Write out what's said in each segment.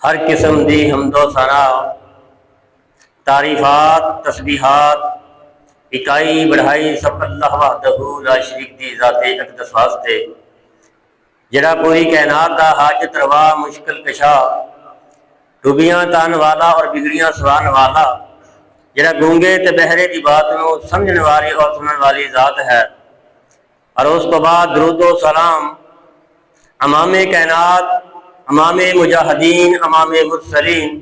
ہر قسم دی حمد و ثنا، تعریفات، تسبیحات، اکائی بڑھائی سب اللہ وحدہ لا شریک دی ذات اقدس واسطے، جڑا پوری کائنات دا حاجت روا مشکل کشا، ڈوبیاں تان والا اور بگڑیاں سوان والا، جڑا گونگے تے بہرے دی بات نو سمجھنے والی اور سنن والی ذات ہے۔ اور اس کو بعد درود و سلام امام کائنات، امام مجاہدین، امام مرسلین،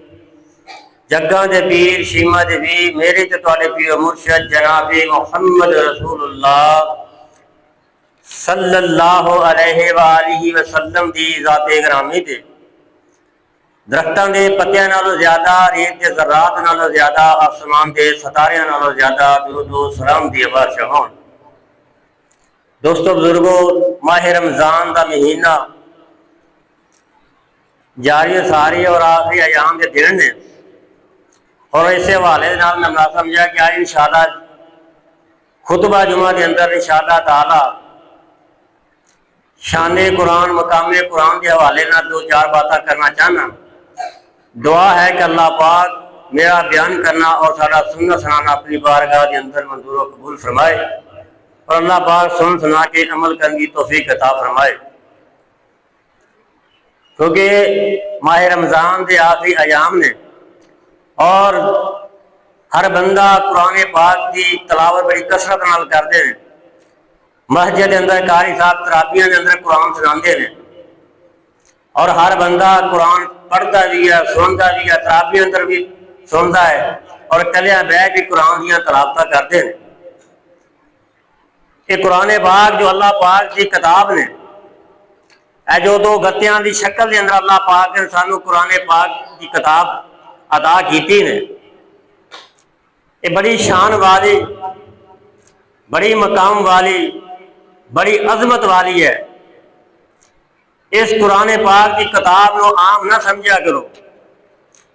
جگاں دے پیر، شیما دے بھی، میرے تے تواڈے پیر و مرشد جناب محمد رسول اللہ صلی اللہ علیہ وآلہ وسلم دی ذات گرامی تے درختاں دے پتیاں نالوں زیادہ، ریت دے ذرات نالوں زیادہ، آسمان دے ستاریاں نالوں زیادہ درود و سلام دی بارش ہون۔ دوستو بزرگو، ماہ رمضان دا مہینہ جاری ساری اور آخری ایام کے دن نے، اور اس حوالے میں میں سمجھا کہ آج انشاءاللہ خطبہ جمعہ کے اندر انشاءاللہ تعالی شان قرآن، مقام قرآن کے حوالے نال دو چار باتیں کرنا چاہنا۔ دعا ہے کہ اللہ پاک میرا بیان کرنا اور سارا سننا سنانا اپنی بارگاہ کے اندر منظور و قبول فرمائے، اور اللہ پاک سن سنا کے عمل کرنے کی توفیق عطا فرمائے۔ کیونکہ ماہ رمضان کے آخری ایام نے، اور ہر بندہ قرآن پاک کی تلاوت بڑی کثرت نال کرتے ہیں۔ مسجد کے اندر قاری صاحب ترابیاں کے اندر قرآن سناتے ہیں، اور ہر بندہ قرآن پڑھتا بھی ہے، سنتا بھی ہے، ترابیاں اندر بھی سنتا ہے، اور کلیاں بہ بھی قرآن دیا تلاوت کرتے ہیں۔ کہ قرآن پاک جو اللہ پاک کی کتاب نے، اے جو دو گتیاں دی شکل دے اندر اللہ پاک نے سانو قرآن پاک کی کتاب عطا کیتی نے، یہ بڑی شان والی، بڑی مقام والی، بڑی عظمت والی ہے۔ اس قرآن پاک کی کتاب نو عام نہ سمجھا کرو،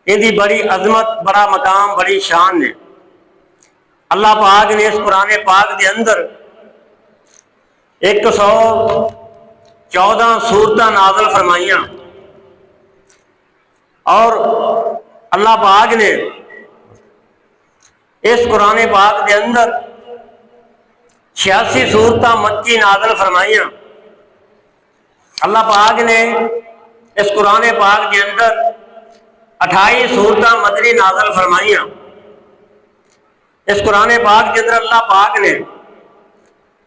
ان دی بڑی عظمت، بڑا مقام، بڑی شان نے۔ اللہ پاک نے اس قرآن پاک کے اندر 114 سورتاں نازل فرمائیاں، اور اللہ پاک نے اس قرآن پاک کے اندر 86 سورتاں مکی نازل فرمائیاں۔ اللہ پاک نے اس قرآن پاک کے اندر 28 سورتاں مدنی نازل فرمائیاں۔ اس قرآن پاک کے اندر اللہ پاک نے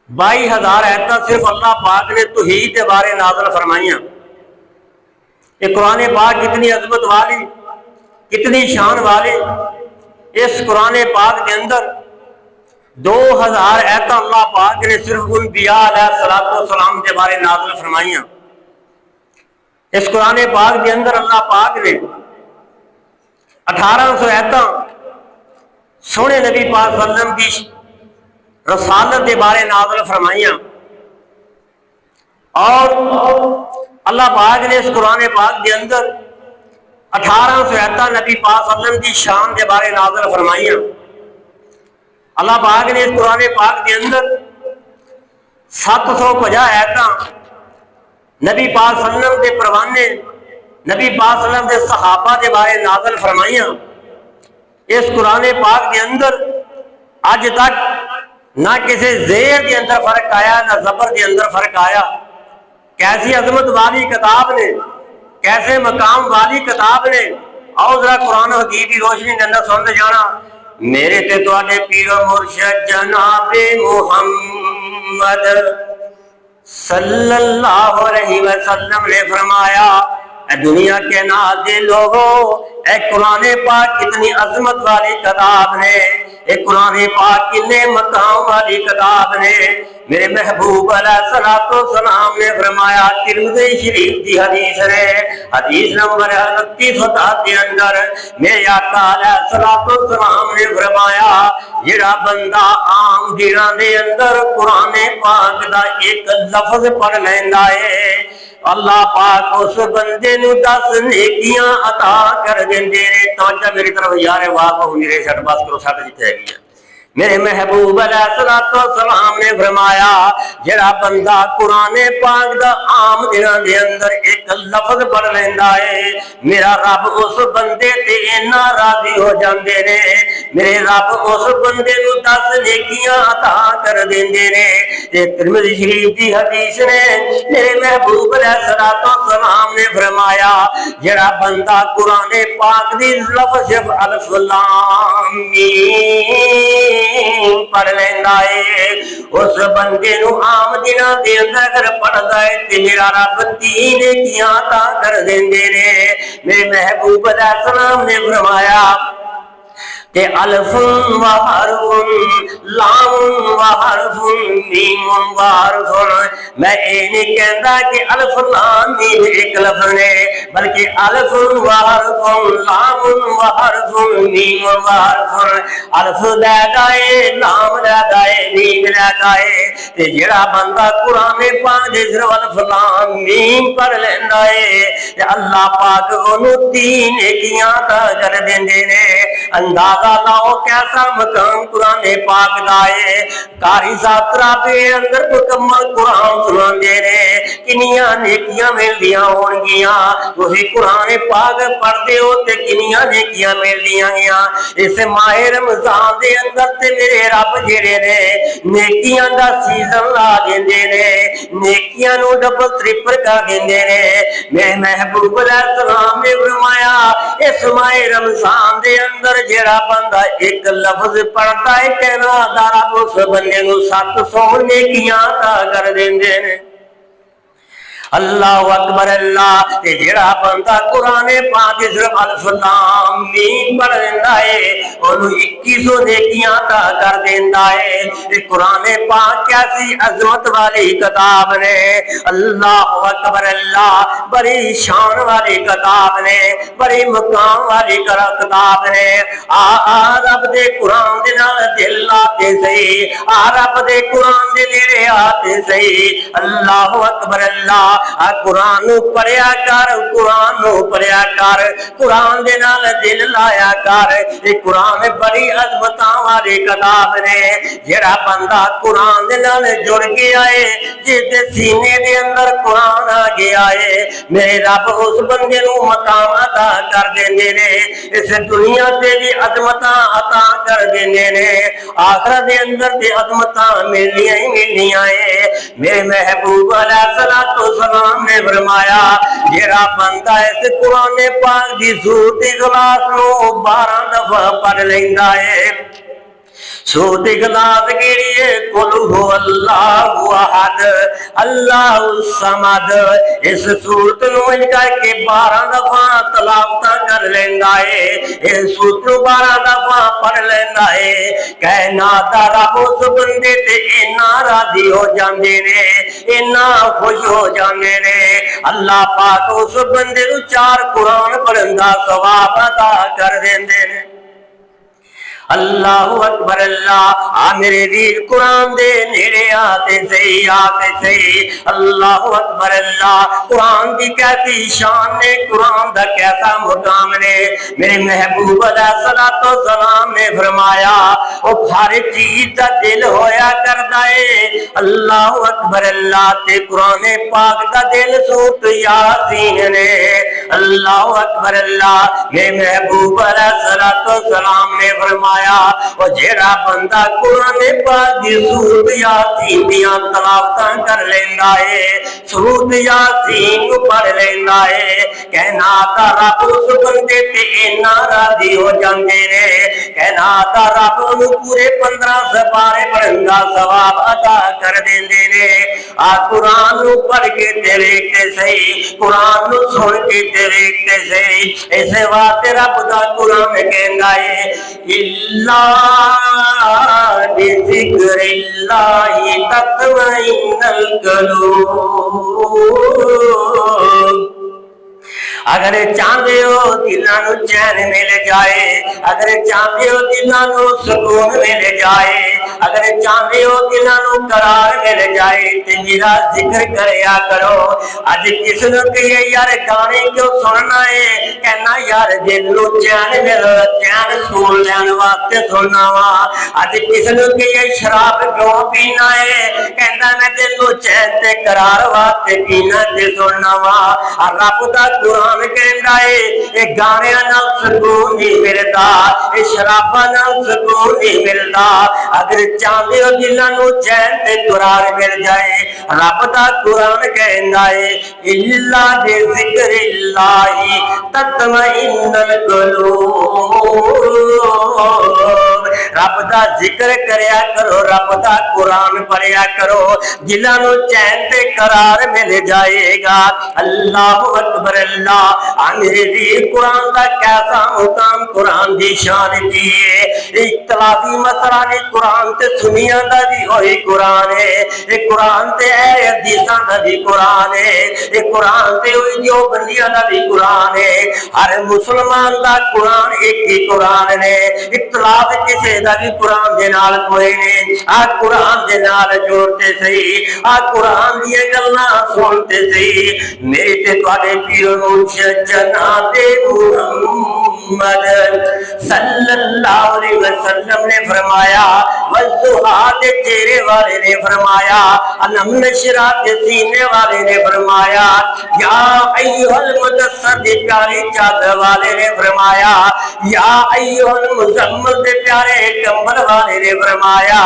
22,000 آیتاں صرف اللہ پاک نے توحید کے بارے نازل فرمائیاں۔ یہ قرآن پاک کتنی عظمت والی، کتنی شان والی۔ اس قرآن پاک کے اندر 2,000 آیتاں اللہ پاک نے صرف انبیاء علیہ السلام کے بارے نازل فرمائیاں۔ اس قرآن پاک کے اندر اللہ پاک نے 1800 آیتاں سونے نبی پاک صلی اللہ علیہ وسلم کی رسالت کے بارے نازل فرمائیاں، اور اللہ پاک نے اس قرآن پاک کے اندر 1800 آیتاں نبی پاک صلی اللہ علیہ وسلم کی شان کے بارے نازل فرمائیاں۔ اللہ پاک نے اس قرآن پاک کے اندر 750 آیتاں نبی پاک صلی اللہ علیہ وسلم کے پروانے، نبی پاک صلی اللہ علیہ وسلم کے صحابہ کے بارے نازل فرمائیاں۔ اس قرآن پاک کے اندر آج تک نہ کسی زیر کے اندر فرق آیا، نہ زبر کے اندر فرق آیا۔ کیسی عظمت والی کتاب نے، کیسے مقام والی کتاب نے۔ اور ذرا قرآن و حدیث کی روشنی کے اندر سنتے جانا۔ میرے تے تواڈے پیر و مرشد جناب محمد صلی اللہ علیہ وسلم نے فرمایا، اے دنیا کے نادے لوگوں، اے قرآن پاک کتنی عظمت والی کتاب ہے، اے قرآن پاک کتنے مقام والی کتاب ہے۔ میرے محبوب علیہ الصلوۃ والسلام نے فرمایا، ترمذی شریف کی حدیث ہے، حدیث نمبر 38 کے اندر میرے آقا علیہ الصلوۃ والسلام نے فرمایا، جڑا بندہ عام دناں دے اندر قرآن پاک دا ایک لفظ پڑھ لیندا ہے، اللہ پاک اس بندے نو 10 نیکیاں عطا کر دیندے نے۔ توجہ میری طرف یار، واہ میرے سٹ بس کرو، سٹ جتھے ہے گی میرے محبوب علیہ الصلوۃ والسلام نے فرمایا جڑا بندہ قرآن پاک دا عام دناں دے اندر ایک لفظ پڑھ لیندا ہے میرا رب اس بندے تے اتنا راضی ہو جاندے نے میرے رب اس بندے نو 10 نیکیاں عطا کر دیندے نے تے ترمذی شریف دی حدیث نے میرے محبوب علیہ الصلوۃ والسلام نے فرمایا جڑا بندہ قرآن پاک دی لفظ الف لام میم پڑھ لینا ہے اس بندے نو عام دناں دے اندر اگر پڑھدا ہے تے میرا رب 3 نیکیاں عطا کر دیندے نے میرے محبوب علیہ السلام نے فرمایا کہ الف و حرف لام و حرف میم و حرف میں یہ نہیں کہندا کہ الف لام میم ایک لفظ نے بلکہ الف و حرف لام و حرف میم و حرف الف لگا ہے لام لگا ہے میم لگا ہے تے جڑا بندہ قرآن پاک دے صرف الف لام میم پڑھ لیندا ہے تے اللہ پاک اونوں 3 نیکیاں عطا کر دیندے نے اندازہ لاؤ کیسا مقام قرآن پاک دا ہے قاری صاحب تراویح کے اندر مکمل قرآن سناندے نے کنیاں نیکیاں ملدیاں ہون گیاں تسی قرآن پاک پڑھدے ہو تے کنیاں نیکیاں ملدیاں گیاں اس ماہ رمضان دے اندر تے میرے رب جڑے نے نیکیاں دا سیزن لا دیندے نے نیکیاں نو ڈبل ٹرپل کر دیندے نے میرے محبوب علیہ السلام نے فرمایا اس ماہ رمضان دے اندر جڑا بندہ ایک لفظ پڑھتا ہے کہنا دارا اس بندے نو 700 نیکیاں عطا کر دیندے نے اللہ اکبر اللہ تے جڑا بندہ قرآن پاک صرف الف لام میم پڑھ لیندا ہے اونوں 2100 نیکیاں عطا کر دیندا ہے یہ قرآن پاک کیسی عظمت والی کتاب نے اللہ اکبر اللہ بڑی شان والی کتاب نے بڑی مقام والی کتاب نے رب دے قرآن دے نال دل لاتے صحیح رب دے قرآن دے نیڑے آتے صحیح اللہ اکبر اللہ قرآن نو پڑھیا کر قرآن نو پڑھیا کر قرآن دے نال دل لایا کر یہ قرآن بڑی عظمتاں والی کتاب نے جڑا بندہ قرآن دے نال جڑ گیا ہے جس دے سینے دے اندر قرآن آ گیا ہے میرے رب اس بندے نو مقام عطا کر دیندے نے اس دنیا تے بھی عظمتاں عطا کر دیندے نے آخرت دے اندر تے عظمتاں ملنیاں ہی ملنیاں ہے میرے محبوب علیہ الصلوۃ والسلام نے فرمایا جڑا بندہ اس قرآن پاک دی سورۃ اخلاص نو 12 دفعہ پڑھ لیندا ہے سورۃ اخلاص کیڑی ہے قل هو اللہ احد اللہ الصمد اس سورۃ نو ان کر کے 12 دفعہ تلاوت کر لیندا ہے اس سورۃ نو 12 دفعہ پڑھ لیندا ہے کائنات دا رب اس بندے تے اتنا راضی ہو جاندے نے اتنا خوش ہو جاندے نے اللہ پاک اس بندے نو 4 قرآن پڑھن دا ثواب عطا کر دیندے نے اللہ اکبر اللہ میرے ویر قرآن دے نیڑے آتے صحیح اللہ اکبر اللہ قرآن دی کیسی شان نے قرآن دا کیسا مقام نے میرے محبوب علیہ الصلوۃ والسلام نے فرمایا او ہر چیز دا دل ہویا کردا ہے اللہ اکبر اللہ تے قرآن پاک دا دل سورۃ یاسین نے اللہ اکبر اللہ میرے محبوب علیہ الصلوۃ والسلام نے فرمایا وہ جڑا بندہ قرآن پاک دی سورۃ یاسین دیاں تلاوتاں کر لیندا ہے سورۃ یاسین کو پڑھ لیندا ہے کائنات دا رب اس بندے تے اتنا راضی ہو جاندے نے کائنات دا رب نو پورے 15 سپارے پڑھن دا ثواب عطا کر دیندے نے قرآن نو پڑھ کے تے ویکھتے صحیح قرآن نو سن کے تے ویکھتے صحیح ایسے واسطے رب دا قرآن کہندا ہے بذکر اللہ تطمئن القلوب اگر چاہتے ہو دلاں نو چین مل جائے اگر چاہتے ہو دلاں نو سکون مل جائے اگر چاہتے ہو دلاں نوں قرار مل جائے تے میرا ذکر کریا کرو۔ اج کس نوں کہے یار گانے کیوں سننا ہے، کہنا یار دل نوں چین مل چین سون لین واسطے سننا وا۔ اج کس نوں کہے شراب کیوں پینا ہے، کہندا میں دل نوں چین تے قرار واسطے پینا تے سننا وا۔ رب دا قرآن کہندا ہے اے گانیاں نال سکون نہیں ملدا، اے شراباں نال سکون نہیں ملدا۔ اگر چاہتے ہو دلاں نوں چین تے قرار مل جائے، رب دا قرآن کہندا ہے الا بذکر اللہ تطمئن القلوب۔ رب دا ذکر کریا کرو، رب دا قرآن پڑھیا کرو، دلاں نوں چین تے قرار مل جائے گا۔ اللہ اکبر اللہ۔ میرے ویر قرآن دا کیسا مقام، قرآن دی شان کی ہے۔ اختلافی مسئلہ نہیں، قرآن تے سنیاں دا بھی وہی قرآن ہے، یہ قرآن تے اہل حدیثاں دا بھی قرآن ہے، یہ قرآن تے وہی دیوبندیاں دا بھی قرآن ہے۔ ہر مسلمان دا قرآن ایک ہی قرآن ہے، اختلاف کسے دا بھی قرآن دے نال کوئی نہیں۔ قرآن دے نال جوڑتے صحیح، قرآن دی گلاں سنتے صحیح۔ میرے تے تواڈے پیر مرشد جناب محمد صلی اللہ علیہ وسلم نے فرمایا، والضحیٰ دے چہرے والے نے فرمایا، علم نشرہ دے سینے والے نے فرمایا، یا ایھا المدثر دے پیارے چادر والے نے فرمایا، یا ایھا المزمل دے پیارے کمبل والے نے فرمایا،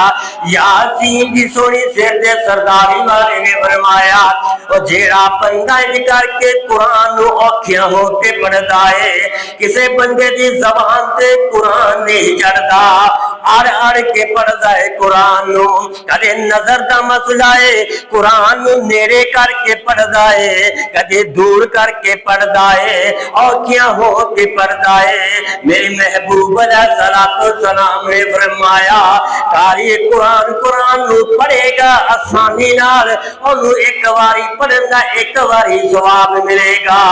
یاسین دی سونی سر دے سرداری والے نے فرمایا۔ اور جیڑا بندہ انج کر کے قرآن نو اوکھیاں ہو کے پڑھدا ہے، کسے بندے دی زبان تے قرآن نہیں چڑھدا، اڑ کے پڑھدا ہے قرآن نو۔ کدے نظر دا مسئلہ ہے، قرآن نو نیڑے کر کے پڑھدا ہے، کدے دور کر کے پڑھدا ہے، اوکھیاں ہو کے پڑھدا ہے۔ میرے محبوب علیہ الصلوۃ والسلام نے فرمایا، قاری قرآن قرآن نو پڑھے گا آسانی نال، اونوں ایک واری پڑھن دا ایک واری ثواب ملے گا۔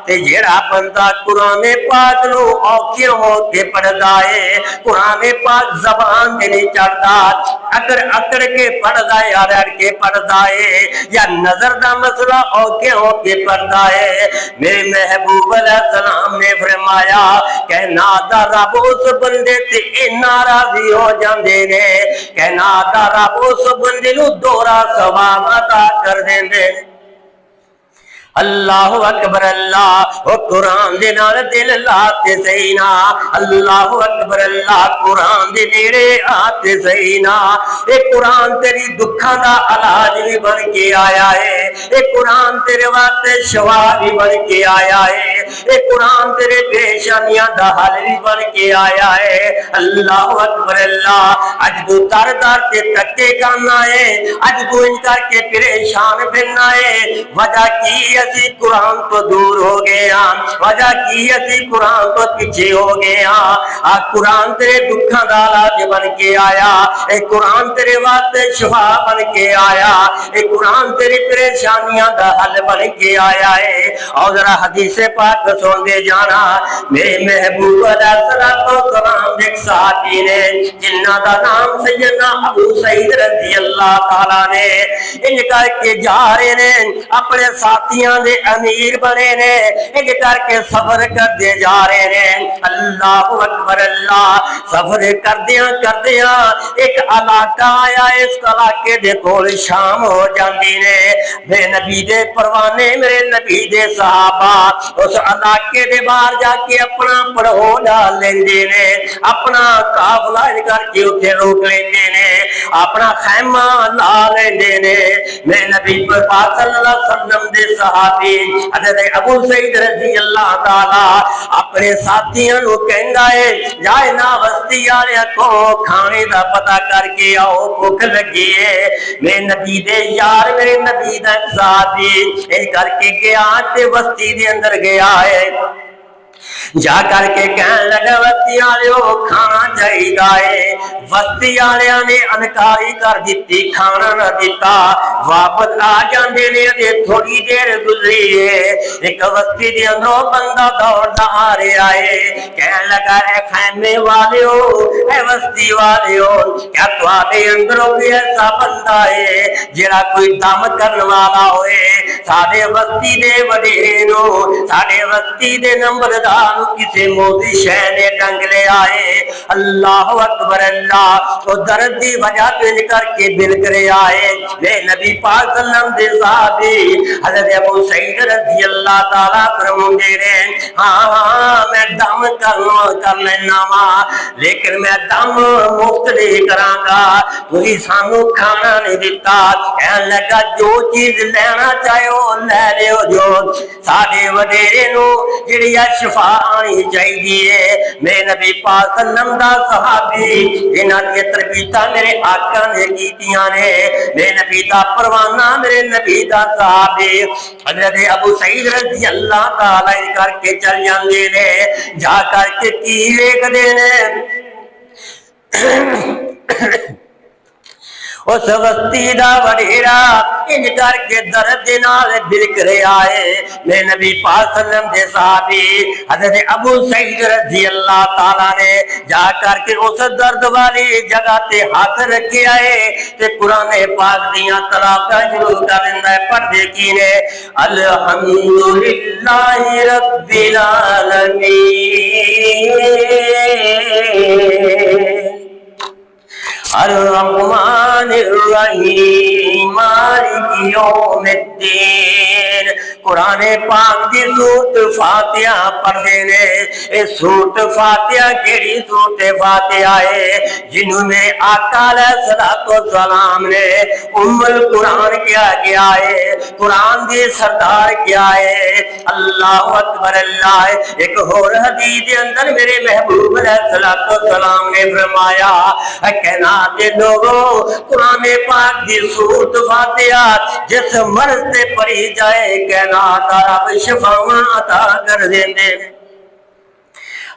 تے جیڑا بندہ قرآن پاک نو اوکھیاں ہو کے پڑھدا ہے، قرآن پاک زبان تے نہیں چڑھدا، اکڑ کے پڑھدا ہے، اڑ کے پڑھدا ہے، یا نظر دا مسئلہ اوکھے ہو کے پڑھدا ہے۔ میرے محبوب علیہ السلام نے فرمایا کہ نادا رب اس بندے تے ناراضی ہو جاندے نے، کہ نادا رب اس بندے نو دوہرا ثواب عطا کر دیندے۔ اللہ اکبر اللہ۔ او قرآن دے نال دل لاتے صحیح نا، اللہ اکبر اللہ۔ قرآن دے نیڑے آتے صحیح نا۔ اے قرآن تیری دکھاں دا علاج بھی بن کے آیا ہے، اے قرآن تیرے واسطے شفا بھی بن کے آیا ہے، اے قرآن تیرے پریشانیاں دا حل بھی بن کے آیا ہے۔ اللہ اکبر اللہ۔ اج تو در در تے تکے کرنا ہے، اج تو ان کر کے پریشان پھرنا ہے، وجہ کی اسی قرآن تو دور ہو گئے ہاں، وجہ کی اسی قرآن تو پیچھے ہو گئے ہاں۔ قرآن تیرے دکھاں دا علاج بن کے آیا، اے قرآن تیرے واسطے شفا بن کے آیا، اے قرآن تیری پریشانیاں دا حل بن کے آیا ہے۔ اور ذرا حدیث پاک سن دے جانا، میرے محبوب علیہ الصلوۃ والسلام ایک صحابی نے جنہ دا نام سیدنا ابو سعید رضی اللہ تعالیٰ نے، ان کر کے جا رہے نے، اپنے ساتھیاں دے امیر بنے نے، ان کر کے سفر کرتے جا رہے نے۔ اللہ اکبر اللہ۔ سفر کردیاں ایک علاقہ آیا، اس علاقے دے کول شام ہو جاندی نے۔ میرے نبی دے پروانے، میرے نبی دے صحابہ اس علاقے دے باہر جا کے اپنا پڑھو ڈال لیندے نے، اپنا قافلہ کر کے اتنے روک لیندے نے، اپنا خیمہ لا لیندے نے۔ میرے نبی پاک صلی اللہ علیہ وسلم دے صحابی حضرت ابو سعید رضی اللہ تعالی اپنے ساتھیاں نو کہندا ہے، جائے نا بستی والے کو کھانے دا پتہ کر کے آؤ، بھوک لگی ہے۔ میرے نبی دے یار، میرے نبی دا صحابی اے کر کے گیا تے بستی دے اندر گیا ہے۔ جا کر کے کہن لگا بستی والو کھانا چاہیے، بستی والوں نے انکاری کر دیتی، کھانا نہ دیتا، واپس آ جاندے نے تے تھوڑی دیر گزری ہے، ایک بستی دے اندروں بندہ دوڑدا آ رہا ہے، کہن لگا اے خیمے والیو، اے بستی والیو، کیا تواڈے اندروں کوئی ایسا بندہ ہے جڑا کوئی دم کرن والا ہوئے، ساڈے بستی دے وڈیرے نو، ساڈے بستی دے نمبردار کسی موزی شے نے ڈنگ لے آئے۔ اللہ اکبر اللہ، وہ درد دی وجہ پہ کر کے بل کرے آئے، میرے نبی پاک صلی اللہ علیہ وسلم دے صحابی حضرت ابو سعید رضی اللہ تعالیٰ فرماندے رہے، ہاں میں دم کر لینا وا، لیکن میں دم مفت نہیں کراں گا، کوئی سانو کھانا نہیں دیتا، کہن لگا جو چیز لینا چاہے وہ لے لیو، جو ساڈے وڈیرے نو جڑی شفا آنی چاہیے۔ میرے نبی پاک صلی اللہ علیہ وسلم دا صحابی انہاں دی تربیتاں میرے آقا نے کیتیاں نے، میرے نبی دا پروانہ، میرے نبی دا صحابی حضرت ابو سعید رضی اللہ تعالی کر کے چل جاندے نے، جا کر کے کی ویکھدے نے اس بستی دا وڈیرا انج کر کے درد نال بلک رہا ہے۔ میرے نبی پاک صلی اللہ علیہ وسلم دے صحابی حضرت ابو سعید رضی اللہ تعالیٰ نے جا کر کے اس درد والی جگہ تے ہاتھ رکھے آئے تے قرآن پاک دیاں تلاوتاں شروع کر دیندا ہے، پڑھدے کی نے، الحمدللہ رب العالمین الرحمن الرحیم مالک یوم الدین۔ قرآن پاک دی سورت فاتحہ پڑھتے نے، اے سورت فاتحہ کیڑی سورت فاتحہ ہے جنہوں میں آقا علیہ الصلوۃ والسلام نے ام القرآن کیا گیا ہے، قرآن دی سردار کیا ہے۔ اللہ اکبر اللہ۔ ایک اور حدیث کے اندر میرے محبوب علیہ الصلوۃ والسلام نے فرمایا کہنا دے لوگوں قرآن پاک دی سورت فاتحہ جس مرض تے پڑھی جائے کہنا رب شفاواں عطا کر دیندے۔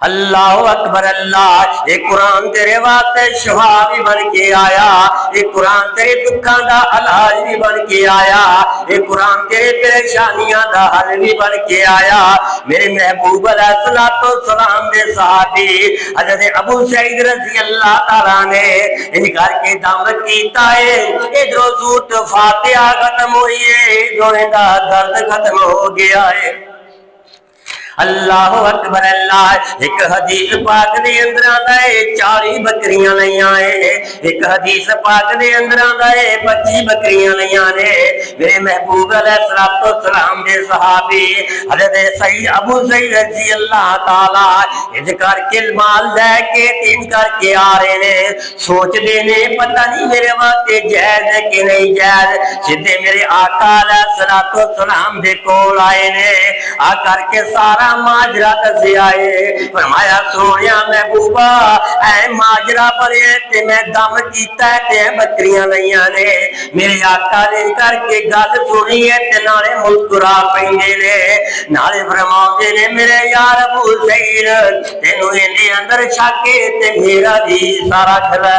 اللہ اکبر اللہ۔ یہ قرآن تیرے واسطے شفا بھی بن کے آیا، یہ قرآن تیرے دکھاں دا علاج بھی بن کے آیا، یہ قرآن تیرے پریشانیاں دا حل بھی بن کے آیا۔ میرے محبوب علیہ الصلوۃ والسلام دے صحابی حضرت ابو سعید رضی اللہ تعالیٰ نے ان کر کے دم کیتا ہے، ادھر سورت فاتحہ ختم ہوئی ہے، ادھر دا درد ختم ہو گیا ہے۔ اللہ اکبر اللہ۔ ایک حدیث پاک دے اندر آتا ہے 40 بکریاں لئیاں ہیں، ایک حدیث پاک دے اندر آتا ہے 25 بکریاں لئیاں نے۔ میرے محبوب علیہ الصلوۃ والسلام دے صحابی حضرت سعید ابو سعید رضی اللہ تعالی اج کر کے مال لے کے تین کر کے آ رہے نے، سوچ دے نے پتہ نہیں میرے واسطے جائز ہے کہ نہیں جائز، سیدھے میرے آقا علیہ الصلوۃ والسلام دے کول آئے نے، آ کر کے سارا ماجرا دسے آئے، فرمایا سونیا محبوبہ اے ماجرا بڑے تے میں دم کیتا ہے تے بکریاں لئیاں نے، میرے آقا نے کر کے گل سنی ہے تے نالے مسکرا پیندے نے، نالے فرماؤندے نے میرے یار ابو سعید تینوں اندے اندر شک تے میرا بھی سارا کھلا۔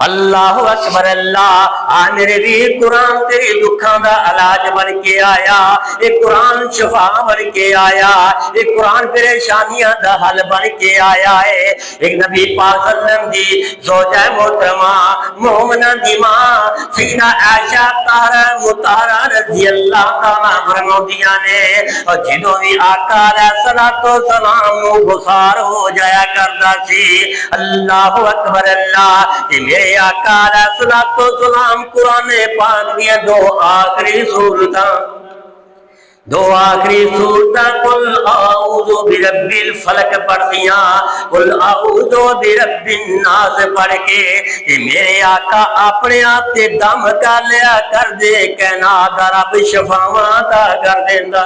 اللہ اکبر اللہ۔ آ میرے ویر قرآن تیری دکھاں دا علاج بن کے آیا، یہ قرآن شفا بن کے آیا، یہ قرآن پریشانیاں دا حل بن کے آیا ہے۔ ایک نبی پاک صلی اللہ علیہ وسلم دی زوجہ محترمہ مومنہ دی ماں سیدہ عائشہ مطہرہ رضی اللہ تعالیٰ فرماندیاں نے، اور جدوں بھی آقا علیہ الصلوۃ والسلام نو بخار ہو جایا کردا سی، اللہ اکبر اللہ، تے میرے آقا علیہ الصلوۃ والسلام قرآن پاک دیا دو آخری سورتاں قل اعوذ برب الفلق پڑھ دیاں، قل اعوذ برب الناس پڑھ کے تے میرے آقا اپنے آپ تے دم کر لیا کر دے، کہنا دا رب شفاواں عطا کر دیندا۔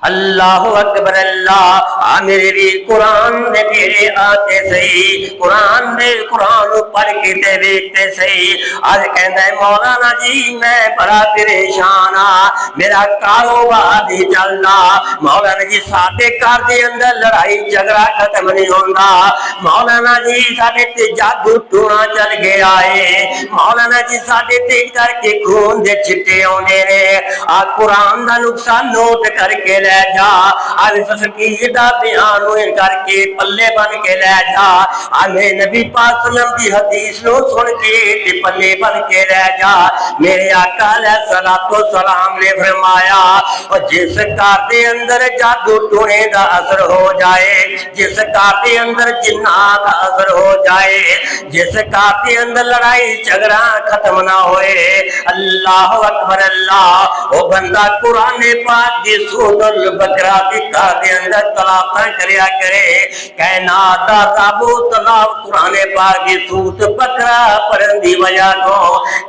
اللہ اکبر اللہ میرے بھی قرآن دے میرے آتے سہی قرآن پڑھ کے تے ویکھتے سہی اج کہندا ہے مولانا جی میں بڑا پریشان ہاں میرا کاروبار نہیں چلدا مولانا جی ساڈے گھر دے اندر لڑائی جھگڑا ختم نہیں ہوندا مولانا جی ساڈے تے جادو ٹونا چل گیا ہے مولانا جی ساڈے تے کر کے خون دے چھٹے اوندے نے آ قرآن دا نقصان نوٹ کر کے لے جا آج فقیر دا بیان کر کے پلے بن کے لے جا آنے نبی پاک صلی اللہ علیہ وسلم دی حدیث نو سن کے پلے بن کے لے جا میرے آقا علیہ الصلوۃ والسلام نے فرمایا اور جس گھر دے اندر جادو ٹونے دا اثر ہو جائے جس گھر دے اندر جنات دا اثر ہو جائے جس گھر دے اندر لڑائی جھگڑا ختم نہ ہوئے اللہ اکبر اللہ وہ بندہ قرآن پاک دی سورۃ البقرہ دی دے اندر تلاوت کریا کرے کائنات دا رب تلاوت قرآن پاک دی سورۃ البقرہ پڑھن دی وجہ تو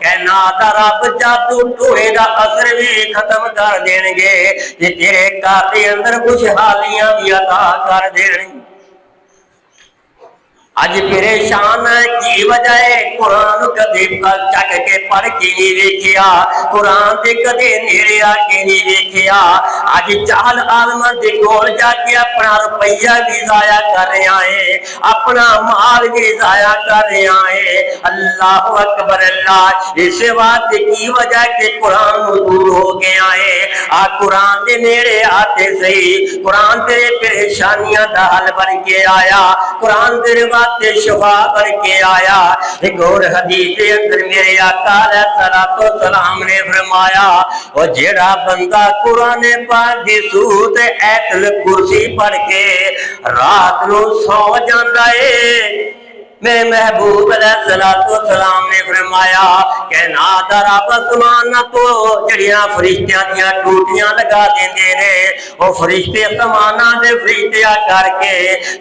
کائنات دا رب جادو ٹونے دا اثر بھی ختم کر دین گے تے تیرے گھر دے اندر خوشحالیاں بھی عطا کر دین گے آج پریشان ہے کی وجہ ہے قرآن کدے چک کے پڑھ کے نہیں دیکھیا قرآن دے کدے نیڑے آ کے نہیں دیکھیا آج جہل عالم دے کول جا کے اپنا روپیہ بھی ضائع کر رہا ہے اپنا مال بھی ضائع کر رہا ہے اللہ اکبر اللہ اس بات کی وجہ کہ قرآن دور ہو گیا ہے آ قرآن دے نیڑے آتے صحیح قرآن تیرے پریشانیاں دا حل بن کے آیا قرآن تیرے شفا بن کے آیا ایک اور حدیث کے اندر میرے آقا علیہ الصلوۃ والسلام نے فرمایا اور جیڑا بندہ قرآن پاک دی سورۃ آیت الکرسی پڑھ کے رات نو سو جاندا ہے میرے محبوب علیہ الصلوۃ والسلام نے فرمایا کہ نادر رب آسمان تو جڑیاں فرشتیاں دیاں ٹوٹیاں لگا دیندے نے او فرشتے آسماناں دے فرشتے کر کے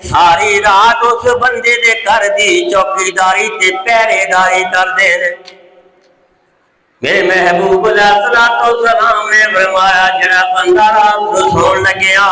ساری رات اس بندے دے گھر دی چوکیداری تے پہرے داری کردے نے میرے محبوب علیہ الصلوۃ والسلام نے فرمایا جڑا بندہ رات نو سون لگیا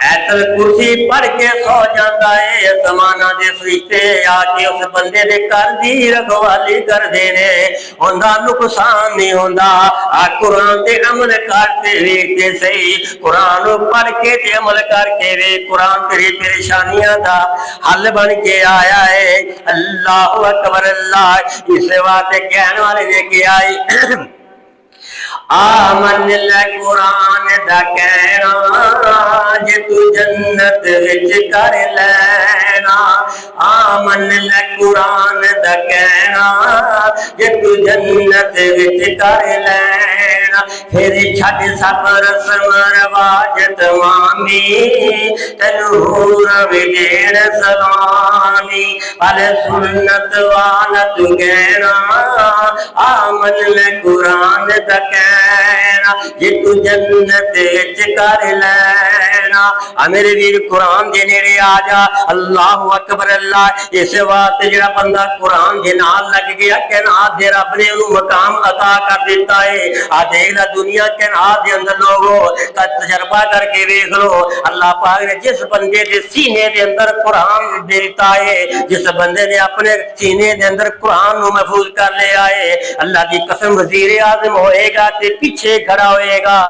آیت الکرسی پڑھ کے سو جاتا ہے آسماناں دے فرشتے آ کے اس بندے دے گھر دی رکھوالی کر دینے اوندا نقصان نہیں ہوندا آ قرآن تے عمل کرتے ویکھتے صحیح قرآن پڑھ کے تے عمل کر کے وے قرآن تیری پریشانیاں دا حل بن کے آیا ہے اللہ اکبر اللہ اس بات کہنے والے نے کیا ہے آمن قرآن دا کہنا جے تو جنت وچ کر لینا آمن قرآن دا کہنا جے تو جنت وچ کر لینا پھر چھڈ سب رسم رواج تمامی تنور ودین سلامی پل سنت والا تو کہنا آمن قرآن دا کہنا یہ تو جنت وچ کر لینا میرے ویر قرآن دے نیڑے آ جا اللہ اکبر اللہ اس واسطے جڑا بندہ قرآن دے نال لگ گیا کائنات دے رب نے انہوں مقام عطا کر دیتا ہے آ دیکھ لا دنیا کائنات دے اندر لوگوں کا تجربہ کر کے دیکھ لو اللہ پاک نے جس بندے دے سینے دے اندر قرآن دیتا ہے جس بندے نے اپنے سینے دے اندر قرآن نو محفوظ کر لیا ہے اللہ دی قسم وزیر اعظم ہوئے گا تے پیچھے کھڑا ہوئے گا